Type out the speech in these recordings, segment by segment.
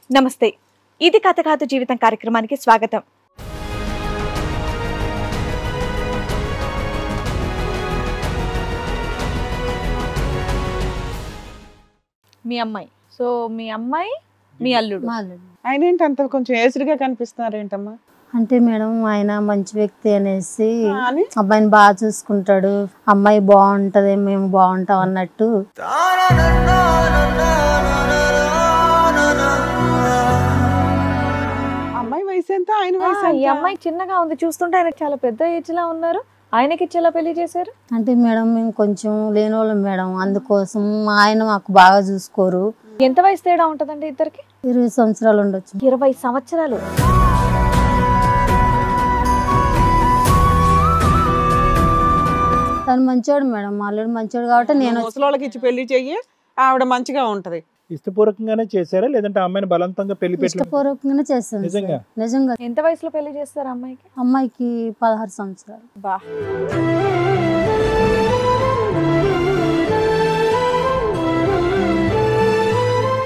నమస్తే, ఇది కథ కాదు జీవితం కార్యక్రమానికి స్వాగతం. మీ అమ్మాయి, సో మీ అమ్మాయి మీ అల్లుడు. ఆయన ఏంటి అంత కొంచెం ఏసుడుగా కనిపిస్తున్నారు ఏంటమ్మా? అంటే మేడం ఆయన మంచి వ్యక్తి అనేసి అబ్బాయిని బాగా చూసుకుంటాడు, అమ్మాయి బాగుంటది, మేము బాగుంటాం అన్నట్టు. అమ్మాయి వయసు ఎంత, ఆయన వయసు? ఈ అమ్మాయి చిన్నగా ఉంది, చూస్తుంటే ఆయన చాలా పెద్ద ఏజ్ లా ఉన్నారు. ఆయనకి ఇచ్చేలా పెళ్లి చేశారు అంటే మేడం మేము కొంచెం లేనోళ్ళం మేడం, అందుకోసం ఆయన మాకు బాగా చూసుకోరు. ఎంత వయసు తేడా ఉంటదండి ఇద్దరికి? 20 సంవత్సరాలు ఉండొచ్చు. 20 సంవత్సరాలు. తను మంచోడు మేడం, మా అల్లుడు మంచోడు కాబట్టి నేను ముసలోళ్ళకి ఇచ్చి పెళ్లి చెయ్యి, ఆవిడ మంచిగా ఉంటది. ఇష్టపూర్వకంగానే చేశారా లేదంటే అమ్మాయిని బలవంతంగా పెళ్లి పెట్టి? ఇష్టపూర్వకంగానే చేస్తాను నిజంగా. ఎంత వయసులో పెళ్లి చేస్తారు అమ్మాయికి? అమ్మాయికి 16 సంవత్సరాలు. బా,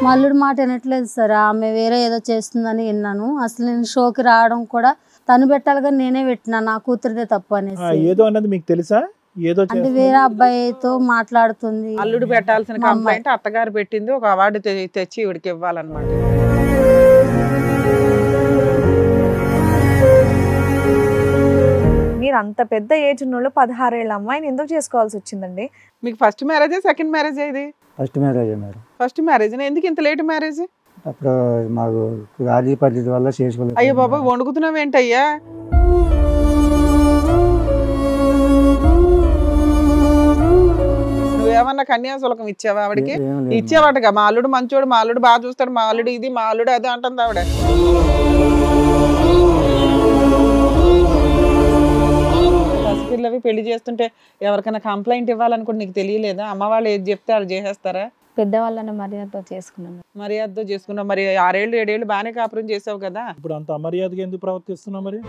మా అల్లుడు మాట వినట్లేదు సార్, ఆమె వేరే ఏదో చేస్తుందని విన్నాను. అసలు నేను షోకి రావడం కూడా తను పెట్టాలి కానీ నేనే పెట్టినా, నా కూతురిదే తప్పు అనేసి. ఏదో అన్నది మీకు తెలుసా? ఏదో అంటే వేరే అబ్బాయితో మాట్లాడుతుంది. అల్లుడు పెట్టాల్సిన కంప్లైంట్ అత్తగారు పెట్టింది, ఒక అవార్డు తెచ్చి ఇవిడికి ఇవ్వాలన్నమాట. మీరు అంత పెద్ద ఏజ్ ఉన్నోళ్ళు 16 ఏళ్ళ అమ్మాయిని ఎందుకు చేసుకోవాల్సి వచ్చిందండి? మీకు ఫస్ట్ మ్యారేజ్ సెకండ్ మ్యారేజ్ ఇది? First marriage madam. First marriage. ఎందుకు ఇంత లేట్ మ్యారేజ్? అప్పుడు మాకు రాజీ పద్ధతి వల్ల చేసుకోలేదు. అయ్యో బాబా, వణుకుతున్నావు ఏంటయ్యా? నువ్వేమన్నా కన్యాశుల్కం ఇచ్చావా ఆవిడకి? ఇచ్చావాటగా, మా అల్లుడు మంచోడు, మా అల్లుడు బాగా చూస్తాడు, మా అల్లుడు ఇది, మా అల్లుడు అది అంటుంది ఆవిడ. పసిపిల్లవి పెళ్లి చేస్తుంటే ఎవరికైనా కంప్లైంట్ ఇవ్వాలనుకుంటే నీకు తెలియలేదా? అమ్మ వాళ్ళు ఏది చెప్తే వాళ్ళు చేసేస్తారా? పెద్దవాళ్ళని మర్యాదతో చేసుకున్నాను. మర్యాదతో చేసుకున్నావు. మరి 6 ఏళ్ళు 7 ఏళ్ళు బాగానే కాపురం చేసావు కదా. ఇప్పుడు అంత అమర్యాదగా ఎందుకు ప్రవర్తిస్తున్నావు మరి?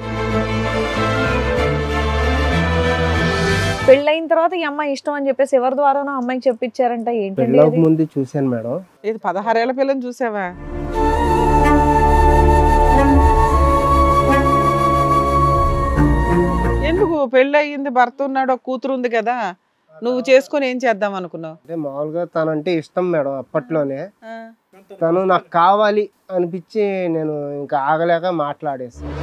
పెళ్ళైన తర్వాత ఈ అమ్మాయి ఇష్టం అని చెప్పేసి ఎవరి ద్వారానో అమ్మాయికి చెప్పించారంట. ఏంటంటే ముందు చూశాను మేడం. ఇది 16 ఏళ్ల పిల్లని చూసావా? ఎందుకు? పెళ్ళి అయ్యింది, భర్త ఉన్నాడు, కూతురు ఉంది కదా, నువ్వు చేసుకొని ఏం చేద్దాం అనుకున్నావు? అంటే మామూలుగా తనంటే ఇష్టం మేడం. అప్పట్లోనే తను నాకు కావాలి అనిపించి నేను ఇంకా ఆగలేక మాట్లాడేస్తాను.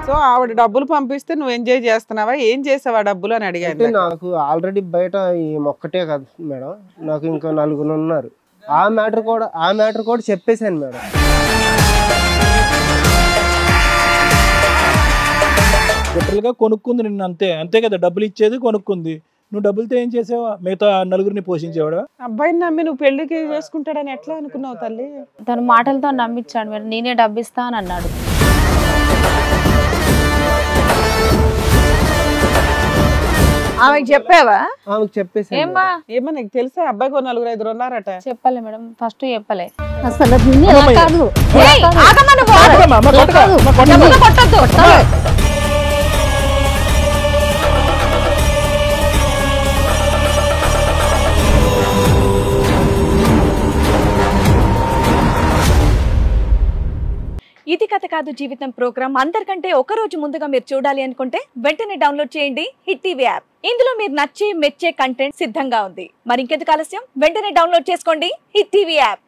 సో ఆవిడ డబ్బులు పంపిస్తే నువ్వు ఎంజాయ్ చేస్తున్నావా? ఏం చేసావా డబ్బులు అని అడిగాను. నాకు ఆల్రెడీ బయట ఈ మొక్కటే కదా మేడం, నాకు ఇంకా 4 ఉన్నారు. ఆ మ్యాటర్ కూడా చెప్పేశాను మేడం. లిటరల్గా కొనుక్కుంది నిన్ను, అంతే కదా. డబ్బులు ఇచ్చేది కొనుక్కుంది. నువ్వు డబ్బులతో ఏం చేసావా? మిగతా 4గురిని పోషించేవాడా? అబ్బాయిని నమ్మి నువ్వు పెళ్లికి చేసుకుంటాడని ఎట్లా అనుకున్నావు తల్లి? తను మాటలతో నమ్మించాడు మేడం, నేనే డబ్బు ఇస్తా అని అన్నాడు. ఆమెకి చెప్పావా? ఆమెకు చెప్పేసాను. ఏమో నీకు తెలుసా అబ్బాయికి 4-5 ఉన్నారట? చెప్పలే మేడం, ఫస్ట్ చెప్పలే. అసలు ఇది కథ కాదు జీవితం ప్రోగ్రామ్ అందరికంటే ఒక రోజు ముందుగా మీరు చూడాలి అనుకుంటే వెంటనే డౌన్లోడ్ చేయండి హిట్ టీవీ యాప్. ఇందులో మీరు నచ్చే మెచ్చే కంటెంట్ సిద్ధంగా ఉంది. మరి ఇంకెందుకు ఆలస్యం, వెంటనే డౌన్లోడ్ చేసుకోండి హిట్ టీవీ యాప్.